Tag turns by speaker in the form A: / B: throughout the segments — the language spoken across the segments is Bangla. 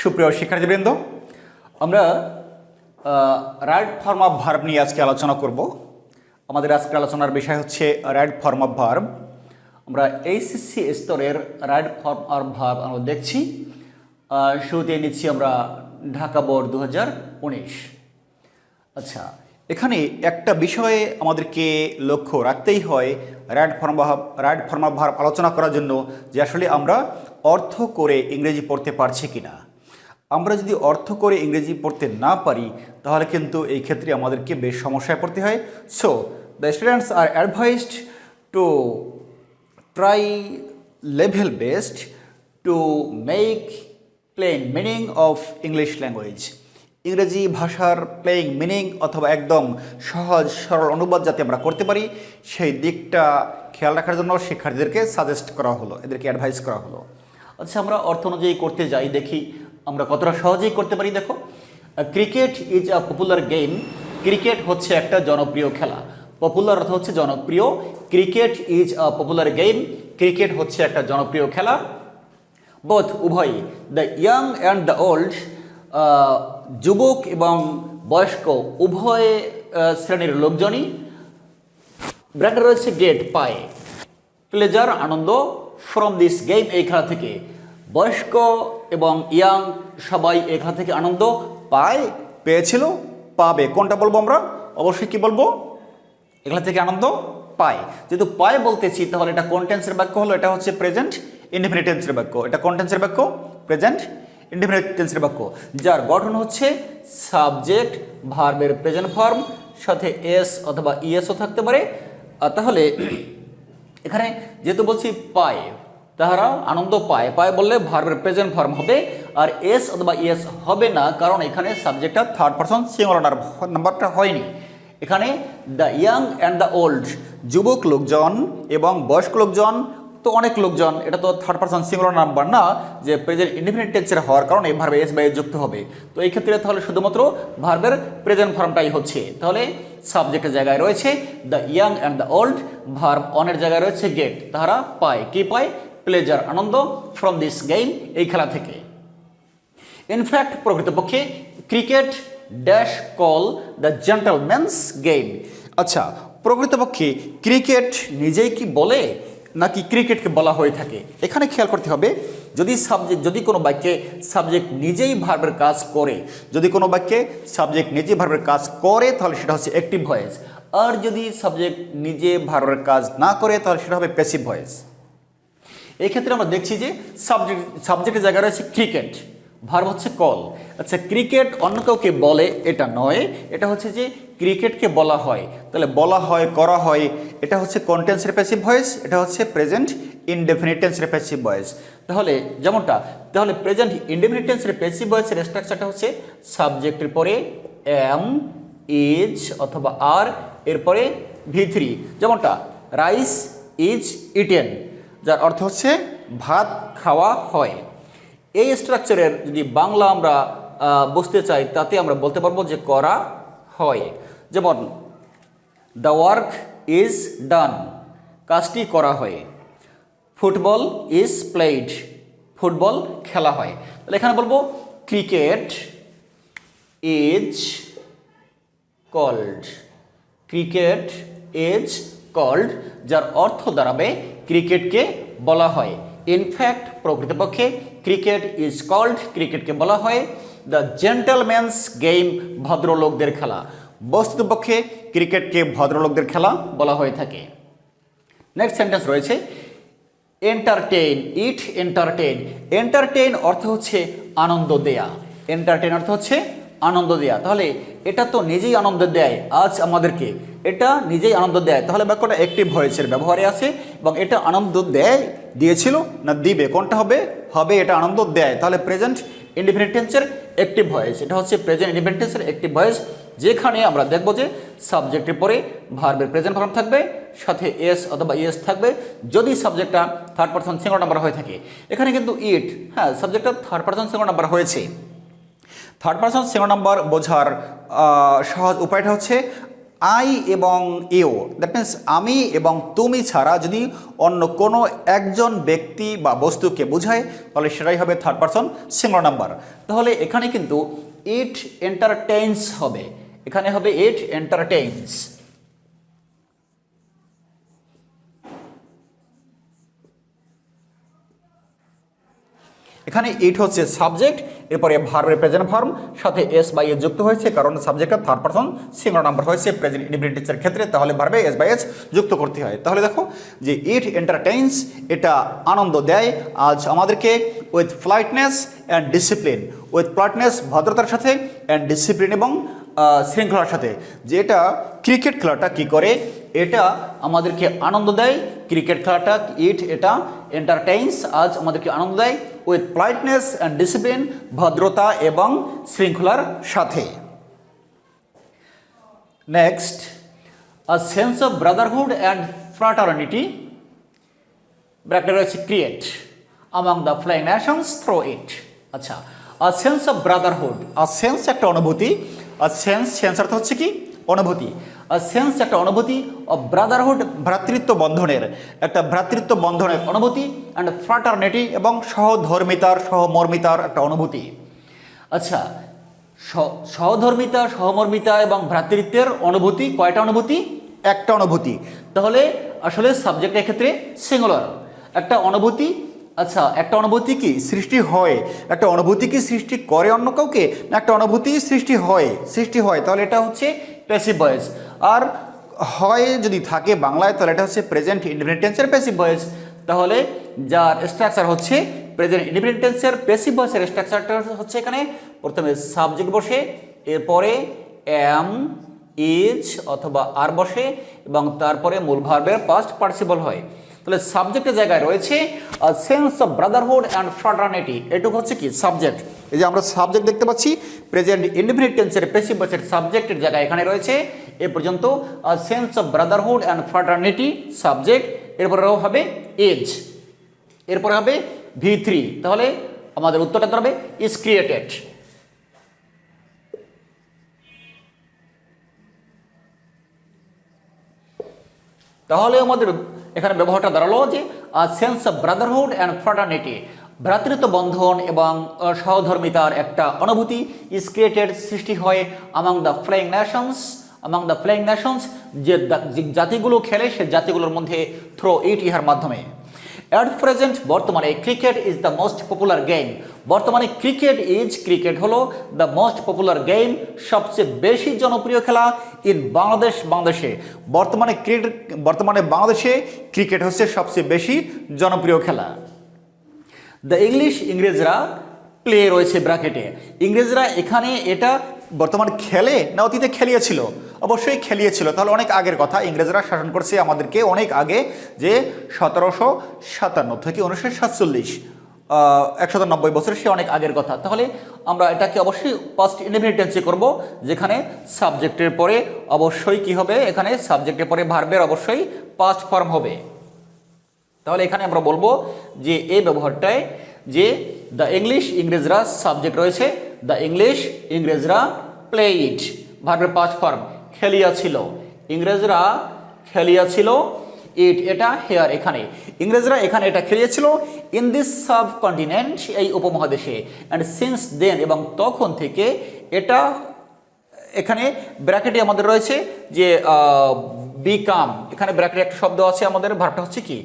A: সুপ্রিয় শিক্ষার্থীবৃন্দ, আমরা রাইট ফর্ম অফ ভার্ব নিয়ে আজকে আলোচনা করব। আমাদের আজকের আলোচনার বিষয় হচ্ছে রাইট ফর্ম অফ ভার্ব। আমরা এইচএসসি স্তরের রাইট ফর্ম অফ ভার্ব আমরা দেখছি। শুরুতে নিচ্ছি আমরা ঢাকা বোর্ড 2019। আচ্ছা, এখানে একটা বিষয়ে আমাদেরকে লক্ষ্য রাখতেই হয় রাইট ফর্ম অফ ভার্ব আলোচনা করার জন্য, যে আসলে আমরা অর্থ করে ইংরেজি পড়তে পারছি কিনা। আমরা যদি অর্থ করে ইংরেজি পড়তে না পারি তাহলে কিন্তু এই ক্ষেত্রে আমাদেরকে বেশ সমস্যায় পড়তে হয়। So the students are advised to try level based to make plain meaning of English language. ইংরেজি ভাষার প্লেইং মিনিং অথবা একদম সহজ সরল অনুবাদ যাতে আমরা করতে পারি সেই দিকটা খেয়াল রাখার জন্য শিক্ষার্থীদেরকে সাজেস্ট করা হলো, এদেরকে অ্যাডভাইস করা হলো। আচ্ছা, আমরা অর্থ অনুযায়ী করতে যাই, দেখি আমরা কতটা সহজেই করতে পারি। দেখো, cricket is a popular game. Cricket হচ্ছে একটা জনপ্রিয় খেলা। পপুলার অর্থ হচ্ছে জনপ্রিয়। Cricket is a popular game. Cricket হচ্ছে একটা জনপ্রিয় খেলা। বোথ উভয়, the young and the old, যুবক এবং বয়স্ক উভয় শ্রেণীর লোকজনই ব্র্যাকেট রয়েছে গেট পায় প্লেজার আনন্দ ফ্রম দিস গেম এই খেলা থেকে। বয়স্ক এবং ইয়াং সবাই এই খেলা থেকে আনন্দ পায়, পেয়েছিল, পাবে। কোনটা বলবো আমরা? অবশ্যই কি বলবো? এখান থেকে আনন্দ পায়। যেহেতু পায় বলতেছি তাহলে এটা কোন টেন্সের বাক্য হলো? এটা হচ্ছে প্রেজেন্ট ইনডেফিনিট টেন্সের বাক্য। এটা কোন টেন্সের বাক্য? প্রেজেন্ট ইনডেফিনিট টেন্সের বাক্য, যার গঠন হচ্ছে সাবজেক্ট ভার্বের প্রেজেন্ট ফর্ম, সাথে এস অথবা ইএসও থাকতে পারে। তাহলে এখানে যেহেতু বলছি পায়, তাহারা আনন্দ পায়, পায় বললে ভার্বের প্রেজেন্ট ফর্ম হবে, আর এস অথবা ইএস হবে না, কারণ এখানে সাবজেক্টটা থার্ড পারসন সিঙ্গুলার নাম্বারটা হয়নি। এখানে the young and the old, যুবক লোকজন এবং বয়স্ক লোকজন, তো অনেক লোকজন, এটা তো থার্ড পারসন সিঙ্গুলার নাম্বার না, যে প্রেজেন্ট ইনডেফিনিট টেন্সের হওয়ার কারণে ভার্বে এস বাই যুক্ত হবে। তো এই ক্ষেত্রে তাহলে শুধুমাত্র ভার্বের প্রেজেন্ট ফর্মটাই হচ্ছে। তাহলে সাবজেক্টের জায়গায় রয়েছে the young and the old, verb অনের জায়গায় রয়েছে গেট, তাহারা পায়, কি পায়? প্লেজার আনন্দ, ফ্রম দিস গেম এই খেলা থেকে। ইনফ্যাক্ট প্রকৃতপক্ষে cricket dash call the gentleman's game. আচ্ছা, প্রকৃতপক্ষে ক্রিকেট নিজেই কি বলে নাকি ক্রিকেটকে বলা হয়ে থাকে? এখানে খেয়াল করতে হবে, যদি কোনো বাক্যে সাবজেক্ট নিজেই ভার্বের কাজ করে, যদি কোনো বাক্যে সাবজেক্ট নিজেই ভার্বের কাজ করে তাহলে সেটা হচ্ছে অ্যাক্টিভ ভয়েস, আর যদি সাবজেক্ট নিজে ভার্বের কাজ না করে তাহলে সেটা হবে প্যাসিভ ভয়েস। এই ক্ষেত্রে আমরা দেখছি যে সাবজেক্টের জায়গায় রয়েছে ক্রিকেট, ভার্ব হচ্ছে কল। আচ্ছা, ক্রিকেট অন্য কাউকে বলে এটা নয়, এটা হচ্ছে যে ক্রিকেটকে বলা হয়। তাহলে বলা হয়, করা হয়, এটা হচ্ছে কোন টেন্সের প্যাসিভ ভয়েস? এটা হচ্ছে প্রেজেন্ট ইনডেফিনিট টেন্সের প্যাসিভ ভয়েস। তাহলে যেমনটা, তাহলে প্রেজেন্ট ইনডেফিনিট টেন্সের প্যাসিভ ভয়েসের স্ট্রাকচারটা হচ্ছে সাবজেক্টের পরে এম, ইজ অথবা আর, এরপরে V3, যেমনটা রাইস ইজ ইটেন, যার অর্থ হচ্ছে ভাত খাওয়া হয়। এই স্ট্রাকচারের যদি বাংলা আমরা বুঝতে চাই তাতে আমরা বলতে পারবো যে করা হয়। যেমন দ্য ওয়ার্ক ইজ ডান, কাজটি করা হয়। ফুটবল ইজ প্লেড, ফুটবল খেলা হয়। তাহলে এখানে বলবো cricket is called, cricket is called, যার অর্থ দাঁড়াবে ক্রিকেটকে বলা হয়। ইনফ্যাক্ট প্রকৃতপক্ষে ক্রিকেট ইজ কল্ড, ক্রিকেটকে বলা হয় দ্য জেন্টলম্যানস গেম, ভদ্রলোকদের খেলা। বস্তুতপক্ষে ক্রিকেটকে ভদ্রলোকদের খেলা বলা হয়ে থাকে। নেক্সট সেন্টেন্স রয়েছে এন্টারটেইন, ইট এন্টারটেইন। এন্টারটেইন অর্থ হচ্ছে আনন্দ দেয়া, এন্টারটেইন অর্থ হচ্ছে আনন্দ দেয়া। তাহলে এটা তো নিজেই আনন্দ দেয় আজ আমাদেরকে, এটা নিজেই আনন্দ দেয়, তাহলে বাক্যটা অ্যাক্টিভ ভয়েসের ব্যবহারে আছে এবং এটা আনন্দ দেয়, দিয়েছিল না দিবে, কোনটা হবে? হবে এটা আনন্দ দেয়। তাহলে প্রেজেন্ট ইনডেফিনিট টেন্সের অ্যাক্টিভ ভয়েস, এটা হচ্ছে প্রেজেন্ট ইনডেফিনিট টেন্সের অ্যাক্টিভ ভয়েস, যেখানে আমরা দেখব যে সাবজেক্টের পরে ভার্বের প্রেজেন্ট ফর্ম থাকবে, সাথে এস অথবা ইএস থাকবে যদি সাবজেক্টটা থার্ড পারসন সিঙ্গুলার নাম্বার হয়ে থাকে। এখানে কিন্তু ইট, হ্যাঁ, সাবজেক্টটা থার্ড পারসন সিঙ্গুলার নাম্বার হয়েছে। থার্ড পারসন সিঙ্গুলার নাম্বার বোঝার সহজ উপায়টা হচ্ছে আই এবং ইউ, দ্যাট মিনস আমি এবং তুমি ছাড়া যদি অন্য কোনো একজন ব্যক্তি বা বস্তুকে বোঝায় তাহলে সেটাই হবে থার্ড পারসন সিঙ্গুলার নাম্বার। তাহলে এখানে কিন্তু ইট এন্টারটেইনস হবে, এখানে হবে ইট এন্টারটেইনস। এখানে ইট হচ্ছে সাবজেক্ট, এরপরে ভার্বের প্রেজেন্ট ফর্ম, সাথে এস বাই এস যুক্ত হয়েছে কারণ সাবজেক্টটা থার্ড পারসন সিঙ্গুলার নাম্বার হয়েছে প্রেজেন্ট ইনডিফিনিট টেন্সের ক্ষেত্রে, তাহলে ভার্বে এস বাই এস যুক্ত করতে হয়। তাহলে দেখো যে ইট এন্টারটেইনস, এটা আনন্দ দেয় আজ আমাদেরকে, উইথ ফ্লাইটনেস অ্যান্ড ডিসিপ্লিন, উইথ ফ্লাইটনেস ভদ্রতার সাথে, অ্যান্ড ডিসিপ্লিন এবং শৃঙ্খলার সাথে। যে এটা ক্রিকেট খেলাটা কি করে, এটা আমাদেরকে আনন্দ দেয়, ক্রিকেট খেলাটা ইট এটা এন্টারটেইনস আজ আমাদেরকে আনন্দ দেয়, উইথ পলাইটনেস অ্যান্ড ডিসিপ্লিন ভদ্রতা এবং শৃঙ্খলার সাথে। Next, a sense of brotherhood and fraternity ব্র্যাকেটে রয়েছে create among the flying nations through it। আচ্ছা, a sense of brotherhood, a sense একটা অনুভূতি, আ সেন্স অর্থ হচ্ছে কি অনুভূতি, আ সেন্স একটা অনুভূতি অফ ব্রাদারহুড ভ্রাতৃত্ব বন্ধনের, একটা ভ্রাতৃত্ব বন্ধনের অনুভূতি, অ্যান্ড ফ্রাটার্নিটি এবং সহধর্মিতার সহমর্মিতার একটা অনুভূতি। আচ্ছা, সহধর্মিতা সহমর্মিতা এবং ভ্রাতৃত্বের অনুভূতি কয়টা অনুভূতি? একটা অনুভূতি। তাহলে আসলে সাবজেক্টের ক্ষেত্রে সিঙ্গুলার, একটা অনুভূতি। আচ্ছা, একটা অনুভূতি কি সৃষ্টি হয়, একটা অনুভূতি কি সৃষ্টি করে অন্য কাউকে, না একটা অনুভূতি সৃষ্টি হয়, তাহলে এটা হচ্ছে প্যাসিভ ভয়েস। আর হয় যদি থাকে বাংলায় তাহলে এটা হচ্ছে প্রেজেন্ট ইনডিফিনিট টেন্সের প্যাসিভ ভয়েস। তাহলে যার স্ট্রাকচার হচ্ছে প্রেজেন্ট ইনডিফিনিট টেন্সের প্যাসিভ ভয়েসের স্ট্রাকচারটা হচ্ছে এখানে প্রথমে সাবজেক্ট বসে, এরপরে অ্যাম, ইজ অথবা আর বসে এবং তারপরে মূল ভার্বের পাস্ট পার্টিসিপল হয়। তাহলে সাবজেক্টের জায়গায় রয়েছে সেন্স অফ ব্রাদারহুড অ্যান্ড ফ্রাটার্নিটি, এটুকু হচ্ছে কি সাবজেক্ট। এই যে আমরা সাবজেক্ট দেখতে পাচ্ছি প্রেজেন্ট ইনডিফিনিট টেন্সের প্যাসিভ ভয়েসের সাবজেক্টের জায়গায় এখানে রয়েছে এ পর্যন্ত sense of brotherhood and ফ্রাটার্নিটি subject, এরপরেও হবে এজ, এরপরে হবে V3। তাহলে আমাদের উত্তরটা দাঁড়াবে ইজ ক্রিয়েটেড। তাহলে আমাদের এখানে ব্যবহারটা দাঁড়ালো যে সেন্স অফ ব্রাদারহুড অ্যান্ড ফ্রাটার্নিটি, ভ্রাতৃত্ব বন্ধন এবং সহধর্মিতার একটা অনুভূতি ইজ ক্রিয়েটেড সৃষ্টি হয় among the flying nations, যে জাতিগুলো খেলে সে জাতিগুলোর মধ্যে থ্রো ইট ইহার মাধ্যমে। অ্যাট প্রেজেন্ট বর্তমানে cricket is the most popular game, বর্তমানে ক্রিকেট হলো দ্য মোস্ট পপুলার গেম, সবচেয়ে বেশি জনপ্রিয় খেলা ইন বাংলাদেশে। বর্তমানে বাংলাদেশে ক্রিকেট হচ্ছে সবচেয়ে বেশি জনপ্রিয় খেলা। দ্য ইংরেজরা প্লে রয়েছে ব্র্যাকেটে, ইংরেজরা এখানে এটা বর্তমান খেলে না অতীতে খেলিয়েছিল? অবশ্যই খেলিয়েছিল, তাহলে অনেক আগের কথা, ইংরেজরা শাসন করছে আমাদেরকে অনেক আগে, যে 1757 থেকে 1947, 190 বছর, সে অনেক আগের কথা। তাহলে আমরা এটাকে অবশ্যই পাস্ট ইনডিফিনিট টেন্সে করব, যেখানে সাবজেক্টের পরে অবশ্যই কি হবে, এখানে সাবজেক্টের পরে ভার্বের অবশ্যই পাস্ট ফর্ম হবে। তাহলে এখানে আমরা বলবো যে এই ব্যবহারটায় যে দ্য ইংরেজরা সাবজেক্ট রয়েছে, দ্য ইংরেজরা প্লেইড, ভার্বের পাস্ট ফর্ম খেলিয়াছিল, ইংরেজরা খেলিয়াছিল, ইট এটা হেয়ার এখানে, ইংরেজরা এখানে এটা খেলিয়েছিল, ইন দিস সাবকন্টিনেন্ট এই উপমহাদেশে, অ্যান্ড সিন্স দেন এবং তখন থেকে এটা, এখানে ব্র্যাকেটে আমাদের রয়েছে যে বিকাম, এখানে ব্র্যাকেটে একটা শব্দ আছে আমাদের, ভার্বটা হচ্ছে কি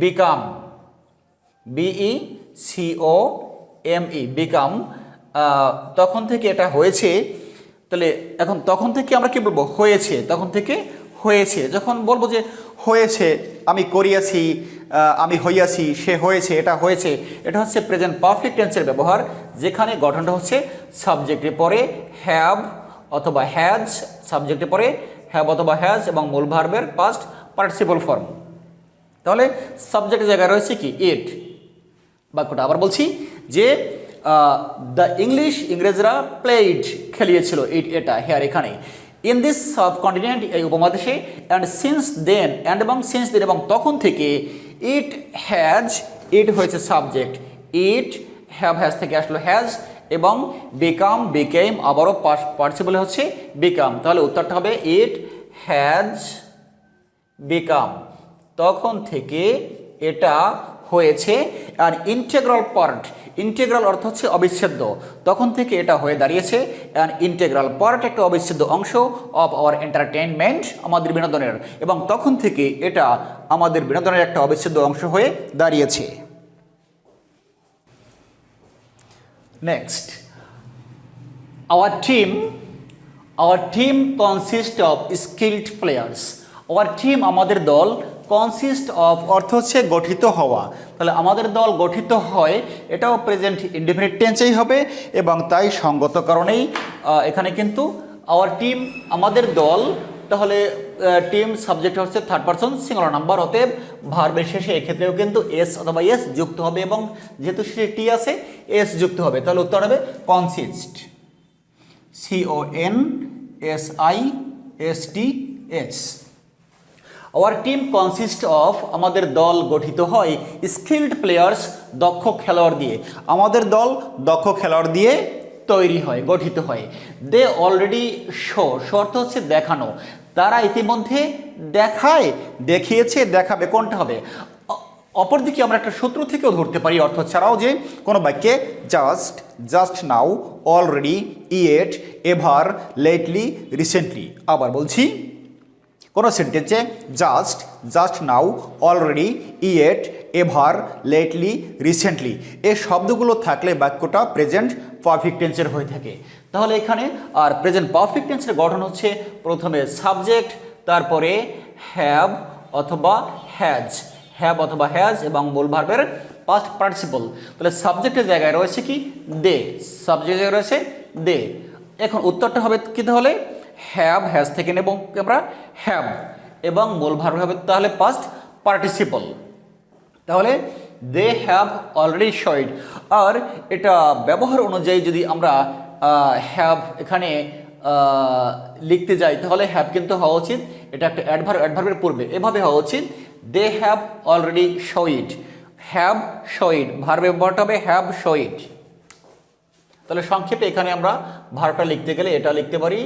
A: বিকাম, BECOME বিকাম, তখন থেকে এটা হয়েছে। তাহলে এখন তখন থেকে আমরা কি বলবো, হয়েছে, তখন থেকে হয়েছে। যখন বলবো যে হয়েছে, আমি করিয়াছি, আমি হইয়াছি, সে হয়েছে, এটা হয়েছে, এটা হচ্ছে প্রেজেন্ট পারফেক্ট টেন্সের ব্যবহার, যেখানে গঠনটা হচ্ছে সাবজেক্টের পরে হ্যাভ অথবা হ্যাজ, সাবজেক্টের পরে হ্যাভ অথবা হ্যাজ এবং মূল ভার্বের পাস্ট পার্টিসিপল ফর্ম। তাহলে সাবজেক্টের জায়গায় রয়েছে কি ইট। বাক্যটা আবার বলছি যে দ্য ইংরেজরা প্লেইড খেলিয়েছিল, ইট এটা হেয়ার এখানে, ইন দিস সাবকন্টিনেন্ট এই উপমহাদেশে, অ্যান্ড সিন্স দেন, অ্যান্ড এবং সিন্স দেন এবং তখন থেকে, ইট হয়েছে সাবজেক্ট, ইট হ্যাজ থেকে আসলো হ্যাজ এবং বিকেম আবারও পার্টিসিপল হচ্ছে বিকাম। তাহলে উত্তরটা হবে ইট হ্যাজ বিকাম, তখন থেকে এটা হয়েছে আর ইন্টেগ্রাল পার্ট, ইন্টেগ্রাল অর্থ হচ্ছে অবিচ্ছেদ্য, তখন থেকে এটা হয়ে দাঁড়িয়েছে অ্যান ইন্টেগ্রাল পার্ট, একটা অবিচ্ছেদ্য অংশ অফ আওয়ার এন্টারটেইনমেন্ট, আমাদের বিনোদনের, এবং তখন থেকে এটা আমাদের বিনোদনের একটা অবিচ্ছেদ্য অংশ হয়ে দাঁড়িয়েছে। Next, our team consist of skilled players. Our team, আমাদের দল, কনসিস্ট অফ অর্থ হচ্ছে গঠিত হওয়া, তাহলে আমাদের দল গঠিত হয়, এটাও প্রেজেন্ট ইনডেফিনিট টেন্সেই হবে, এবং তাই সঙ্গত কারণেই এখানে কিন্তু আওয়ার টিম, আমাদের দল, তাহলে টিম সাবজেক্ট হচ্ছে থার্ড পারসন সিঙ্গুলার নাম্বার, অতএব ভার্বের শেষে এক্ষেত্রেও কিন্তু এস অথবা এস যুক্ত হবে, এবং যেহেতু শেষে টি আছে এস যুক্ত হবে, তাহলে উত্তর হবে consist, CONSISTS। Our team consist of, আমাদের দল গঠিত হয় স্কিলড প্লেয়ার্স, দক্ষ খেলোয়াড় দিয়ে, আমাদের দল দক্ষ খেলোয়াড় দিয়ে তৈরি হয়, গঠিত হয়। দে অলরেডি শো অর্থ হচ্ছে দেখানো, তারা ইতিমধ্যে দেখায়, দেখিয়েছে, দেখাবে, কোনটা হবে? অপরদিকে আমরা একটা সূত্র থেকেও ধরতে পারি অর্থ ছাড়াও, যে কোনো বাক্যে just now, already, yet, ever, lately, recently. আবার বলছি, কোনো সেন্টেন্সে just now, already, yet, ever, lately, recently এই শব্দগুলো থাকলে বাক্যটা প্রেজেন্ট পারফেক্ট টেন্সের হয়ে থাকে। তাহলে এখানে আর প্রেজেন্ট পারফেক্ট টেন্সের গঠন হচ্ছে প্রথমে সাবজেক্ট, তারপরে হ্যাভ অথবা হ্যাজ, এবং মূল ভার্বের পাস্ট পার্টিসিপল। তাহলে সাবজেক্টের জায়গায় রয়েছে কি? দে, সাবজেক্টের জায়গায় রয়েছে দে। এখন উত্তরটা হবে কি? তাহলে হ্যাজ থেকে নেব আমরা হ্যাভ, এবং মূল ভার্ব হবে তাহলে পাস্ট পার্টিসিপল। তাহলে দে হ্যাভ অলরেডি শোড, আর এটা ব্যবহার অনুযায়ী যদি আমরা হ্যাভ এখানে লিখতে যাই, তাহলে হ্যাভ কিন্তু হওয়া উচিত, এটা একটা অ্যাডভার্বের পূর্বে, এভাবে হওয়া উচিত, they have already showed, have showed, verb ব্যবহারটা হবে হ্যাভ শোড। তাহলে সংক্ষেপে এখানে আমরা ভার্বটা লিখতে গেলে এটা লিখতে পারি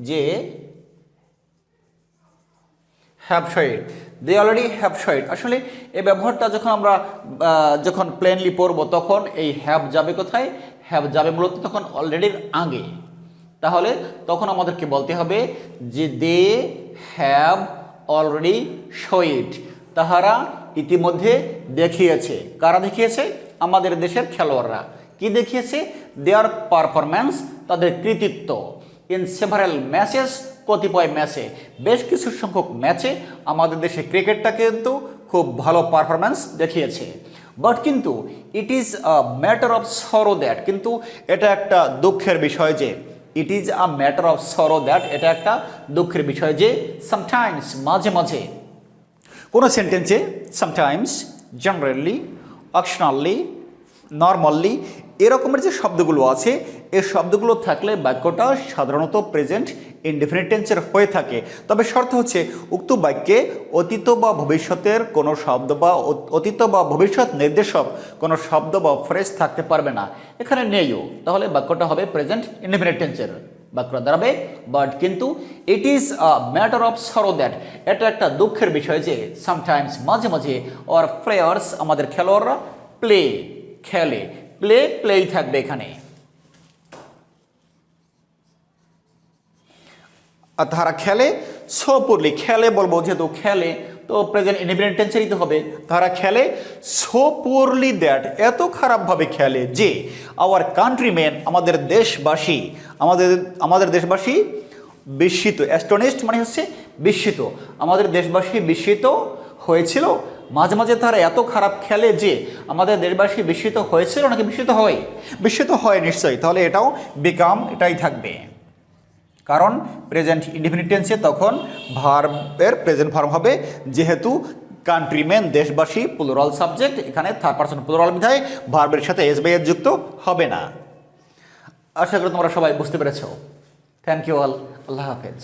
A: যে have showed, they already have showed. আসলে এই ব্যবহারটা যখন আমরা যখন প্লেনলি পড়ব, তখন এই হ্যাভ যাবে কোথায়? হ্যাভ যাবে মূলত তখন অলরেডির আগে। তাহলে তখন আমাদেরকে বলতে হবে যে দে হ্যাভ অলরেডি শোড, তাহারা ইতিমধ্যে দেখিয়েছে। কারা দেখিয়েছে? আমাদের দেশের খেলোয়াড়রা। কি দেখিয়েছে? দেয়ার পারফরম্যান্স, তাদের কৃতিত্ব। ইন সেভারাল ম্যাচেস, কতিপয় ম্যাচে, বেশ কিছু সংখ্যক ম্যাচে আমাদের দেশে ক্রিকেটটা কিন্তু খুব ভালো পারফরম্যান্স দেখিয়েছে। বাট কিন্তু it is a matter of sorrow that, কিন্তু এটা একটা দুঃখের বিষয় যে, it is a matter of sorrow that, এটা একটা দুঃখের বিষয় যে সামটাইমস, মাঝে মাঝে, কোনো সেন্টেন্সে সামটাইমস, জেনারেলি, অপশনালি, নর্মালি এরকমের যে শব্দগুলো আছে, এই শব্দগুলো থাকলে বাক্যটা সাধারণত প্রেজেন্ট ইনডেফিনিট টেন্সের হয়ে থাকে। তবে শর্ত হচ্ছে উক্ত বাক্যে অতীত বা ভবিষ্যতের কোনো শব্দ বা অতীত বা ভবিষ্যৎ নির্দেশক কোনো শব্দ বা ফ্রেজ থাকতে পারবে না, এখানে নেইও। তাহলে বাক্যটা হবে প্রেজেন্ট ইনডেফিনিট টেন্সের, বাক্যটা দাঁড়াবে বাট কিন্তু it is a matter of sorrow that, এটা একটা দুঃখের বিষয় যে সামটাইমস, মাঝে মাঝে, আর প্লেয়ার্স, আমাদের খেলোয়াড়রা, প্লে, খেলে, প্লেই থাকবে এখানে। আর তারা খেলে, সো পুরলি, খেলে বলবো যেহেতু খেলে, তো প্রেজেন্ট ইনডেফিনিট টেন্সেরই তো হবে। তারা খেলে সো পুরলি দ্যাট, এত খারাপভাবে খেলে যে আওয়ার কান্ট্রিম্যান, আমাদের দেশবাসী, আমাদের দেশবাসী বিস্মিত, অ্যাস্টনিশড মানে হচ্ছে বিস্মিত, আমাদের দেশবাসী বিস্মিত হয়েছিল। মাঝে মাঝে তারা এত খারাপ খেলে যে আমাদের দেশবাসী বিস্মিত হয়েছিল নাকি বিস্মিত হয়? বিস্মিত হয় নিশ্চয়ই। তাহলে এটাও বিকাম, এটাই থাকবে, কারণ প্রেজেন্ট ইনডেফিনিট টেন্সে তখন ভার্বের প্রেজেন্ট ফর্ম হবে, যেহেতু কান্ট্রিম্যান, দেশবাসী, প্লুরাল সাবজেক্ট, এখানে থার্ড পারসন প্লুরাল বিধায় ভার্বের সাথে এস বাই এস যুক্ত হবে না। আশা করি তোমরা সবাই বুঝতে পেরেছো। থ্যাংক ইউ অল, আল্লাহ হাফেজ।